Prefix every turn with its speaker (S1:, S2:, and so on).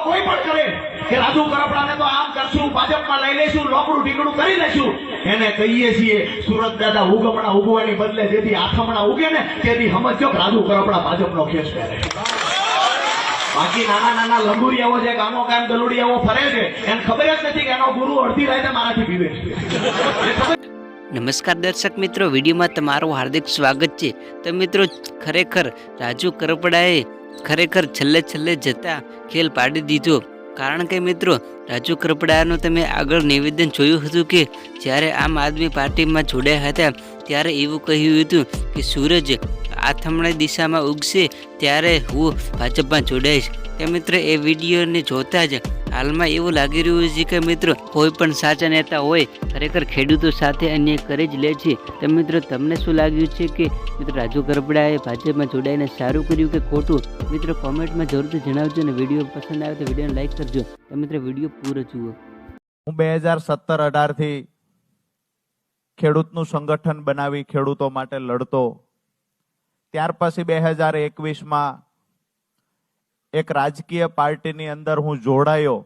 S1: કોઈ પણ કરે કે રાજુ કરપડાને તો આમ કરશું, ભાજપમાં લઈ લેશું, લોકડું ઢીકડું કરી લેશું, એને કહીએ છીએ સુરત દાદા ઉગમણા ઉગવાની બદલે જેથી આથમણા ઉગે ને તેથી સમજો કે રાજુ કરપડા ભાજપનો ખેસ પહેરે. બાકી નાના નાના લંબુરિયાઓ છે, ગામો ગામ દલુડિયાઓ ફરે છે, એને ખબર જ નથી કે એનો ગુરુ અડધી રાતે મારાથી પીવે છે.
S2: નમસ્કાર દર્શક મિત્રો, વિડીયોમાં તમારું હાર્દિક સ્વાગત છે. તો મિત્રો, ખરેખર રાજુ કરપડાએ ખરેખર છેલ્લે જતા ખેલ પાડી દીધો. કારણ કે મિત્રો, રાજુ કરપડાનું તમે આગળ નિવેદન જોયું હતું કે જ્યારે આમ આદમી પાર્ટીમાં જોડાયા હતા ત્યારે એવું કહ્યું હતું કે સૂરજ આથમણી દિશામાં ઉગશે ત્યારે હું ભાજપમાં જોડાઈશ. કે મિત્રો, એ વિડીયોને જોતા જ હાલમાં એવું લાગી રહ્યું છે કે મિત્રો, કોઈ પણ સાચા નેતા હોય ખરેખર ખેડૂતો સાથે અન્યાય કરી જ લે છે. તો મિત્રો, તમને શું લાગ્યું છે કે મિત્રો રાજુ કરપડાએ ભાજપમાં જોડાઈને સારું કર્યું કે ખોટું? મિત્રો, કોમેન્ટમાં જરૂરથી જણાવજો અને વિડીયો પસંદ આવે તો વિડીયોને લાઈક કરજો. તો મિત્રો, વિડીયો પૂરો જુઓ.
S3: હું 2017-18 થી ખેડૂતનું સંગઠન બનાવી ખેડૂતો માટે લડતો. ત્યાર પછી 2021માં એક રાજકીય પાર્ટીની અંદર હું જોડાયો